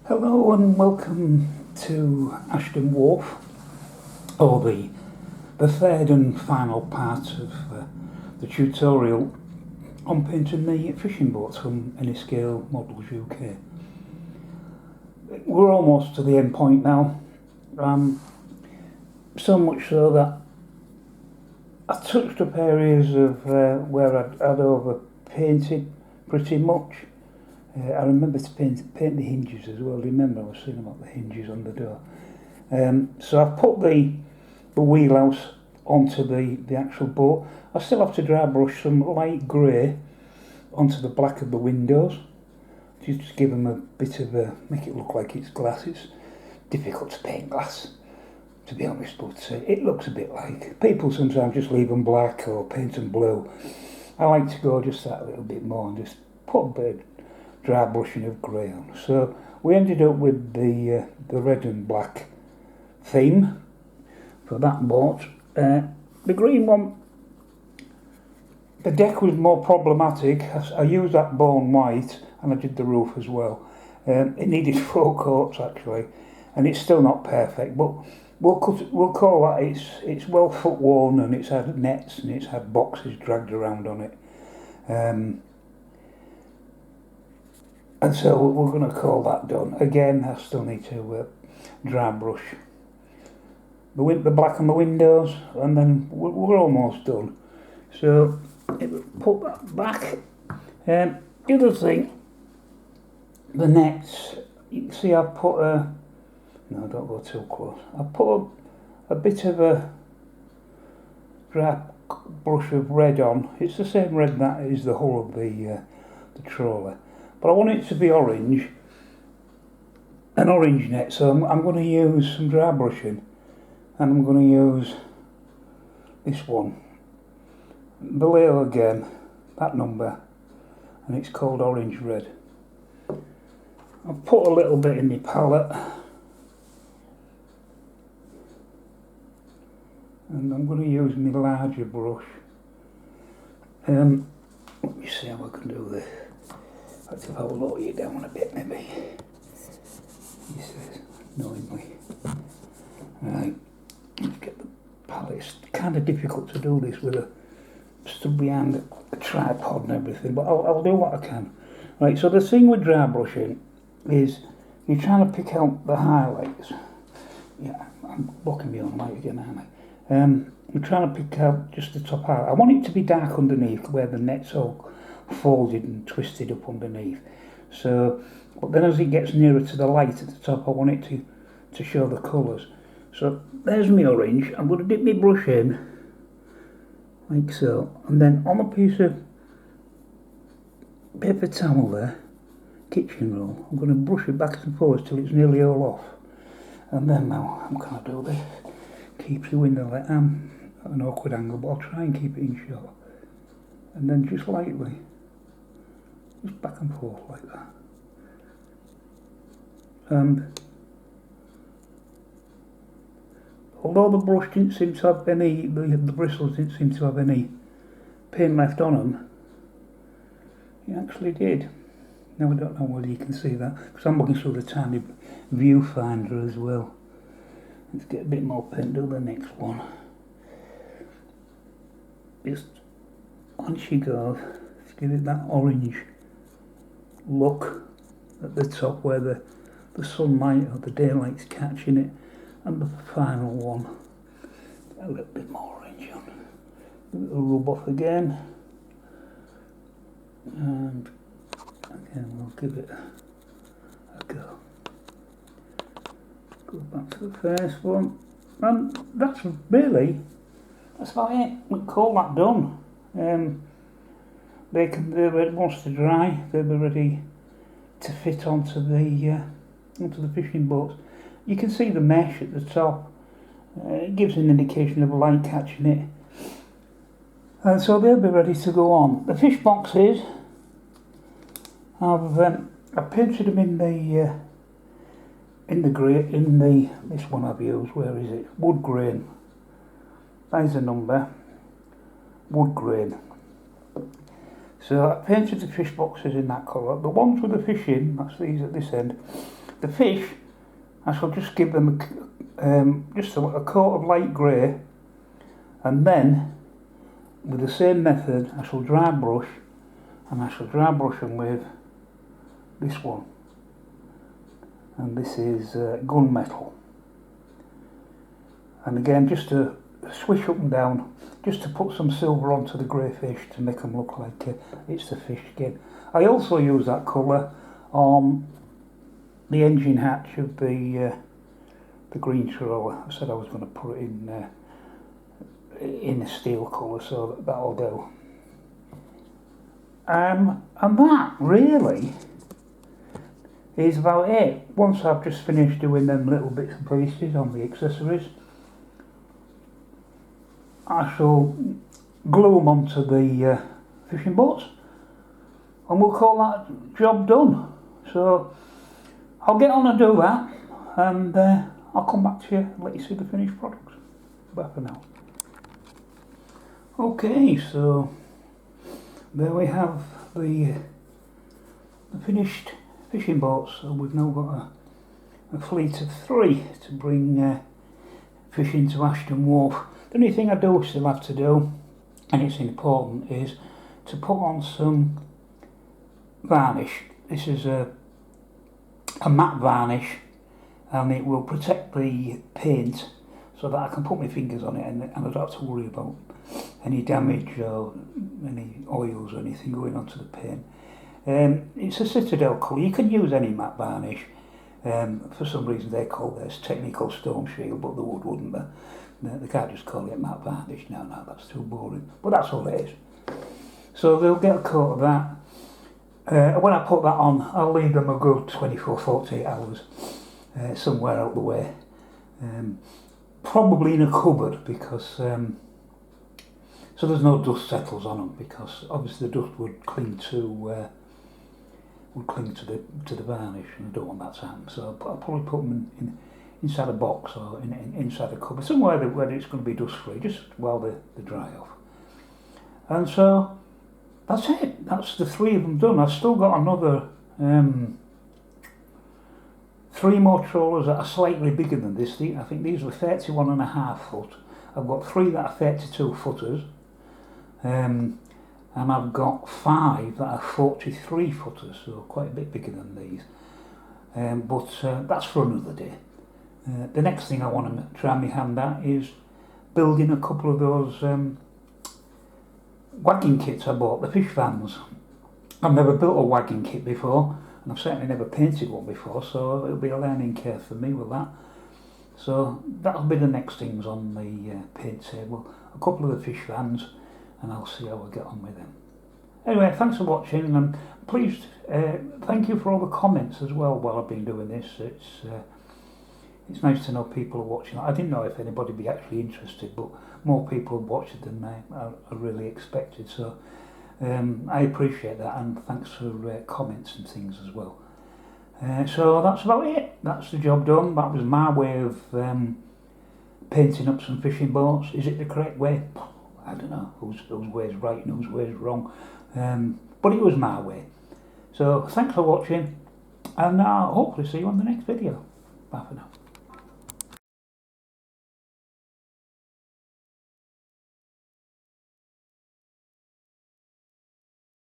Hello and welcome to Ashton Wharf, or the third and final part of the tutorial on painting the fishing boats from Anyscale Models UK. We're almost to the end point now, so much so that I touched up areas of where I'd over painted pretty much. I remember to paint the hinges as well. Remember I was saying about the hinges on the door. So I've put the wheelhouse onto the actual boat. I still have to dry brush some light grey onto the black of the windows. Just give them a bit of a, make it look like it's glass. It's difficult to paint glass, to be honest, but it looks a bit like. People sometimes just leave them black or paint them blue. I like to go just that little bit more and just put a bit of dry brushing of grey on. So we ended up with the red and black theme for that boat. The green one, the deck was more problematic. I used that bone white and I did the roof as well. It needed 4 coats actually, and it's still not perfect, but we'll call that it's well foot worn, and it's had nets and it's had boxes dragged around on it. And so we're going to call that done. Again, I still need to dry brush the black on the windows, and then we're almost done. So put that back. The other thing, the nets. You can see I've put a. No, don't go too close. I put a bit of a dry brush of red on. It's the same red that is the hull of the trawler. But I want it to be orange, an orange net, so I'm going to use some dry brushing, and I'm going to use this one, Vallejo again, that number, and it's called Orange Red. I've put a little bit in the palette, and I'm going to use my larger brush. Let me see how I can do this. Let's have a lower you down a bit, maybe. He says, knowingly. Right, let's get the palette. It's kind of difficult to do this with a stood behind a tripod and everything, but I'll do what I can. Right, so the thing with dry brushing is you're trying to pick out the highlights. Yeah, I'm blocking my own light again, aren't I? We're trying to pick out just the top highlight. I want it to be dark underneath where the net's all folded and twisted up underneath. So, but then as it gets nearer to the light at the top, I want it to show the colours. So there's my orange. I'm going to dip my brush in like so, and then on a piece of paper towel there, kitchen roll, I'm going to brush it back and forwards till it's nearly all off. And then now I'm going to do this. Keep the window like at an awkward angle, but I'll try and keep it in shot. And then just lightly, just back and forth like that. And although the brush didn't seem to have any, the bristles didn't seem to have any paint left on them, it actually did. Now I don't know whether you can see that, because I'm looking through the tiny viewfinder as well. Let's get a bit more paint, do the next one. Just on she goes, give it that orange look at the top where the sunlight or the daylight's catching it, and the final one, a little bit more orange on. A little rub off again, and again we'll give it a go. Go back to the first one, and that's about it. We call that done. They're ready, once they're dry, they'll be ready to fit onto the fishing boats. You can see the mesh at the top. It gives an indication of light catching it, and so they'll be ready to go on. The fish boxes, I've painted them in the grey, this one I've used. Where is it? Wood grain. There's a number. Wood grain. So I painted the fish boxes in that colour. The ones with the fish in, that's these at this end, The fish, I shall just give them just a coat of light grey, and then with the same method I shall dry brush, and I shall dry brush them with this one, and this is gunmetal. And again, just to swish up and down, just to put some silver onto the grey fish to make them look like it's the fish skin. I also use that colour on the engine hatch of the green trawler. I said I was going to put it in a steel colour, so that'll do. And that really is about it. Once I've just finished doing them little bits and pieces on the accessories, I shall glue them onto the fishing boats, and we'll call that job done. So I'll get on and do that, and I'll come back to you and let you see the finished product. Bye for now. Okay, so there we have the finished fishing boats. So we've now got a fleet of 3 to bring fish into Ashton Wharf. The only thing I do still have to do, and it's important, is to put on some varnish. This is a matte varnish, and it will protect the paint so that I can put my fingers on it and I don't have to worry about any damage or any oils or anything going onto the paint. It's a Citadel colour. You can use any matte varnish. For some reason they call theirs Technical Storm Shield, but the wood wouldn't. They can't just call it matte varnish. No, that's too boring. But that's all it is. So they'll get a coat of that. When I put that on, I'll leave them a good 24-48 hours somewhere out the way. Probably in a cupboard, because so there's no dust settles on them, because obviously the dust would cling to the varnish, and I don't want that to happen. So I'll probably put them inside a box or inside a cupboard, somewhere where it's going to be dust free, just while they dry off. And so that's it. That's the 3 of them done. I've still got another 3 more trawlers that are slightly bigger than this. I think these were 31.5 foot. I've got 3 that are 32 footers, and I've got 5 that are 43 footers, so quite a bit bigger than these. But that's for another day. The next thing I want to try my hand at is building a couple of those wagging kits I bought, the fish vans. I've never built a wagging kit before, and I've certainly never painted one before, so it'll be a learning curve for me with that. So that'll be the next things on the paint table, a couple of the fish vans, and I'll see how I get on with them. Anyway, thanks for watching, and please thank you for all the comments as well while I've been doing this. It's nice to know people are watching. I didn't know if anybody would be actually interested, but more people have watched it than I really expected. So I appreciate that, and thanks for comments and things as well. So that's about it. That's the job done. That was my way of painting up some fishing boats. Is it the correct way? I don't know whose way is right and whose way is wrong. But it was my way. So thanks for watching, and I'll hopefully see you on the next video. Bye for now.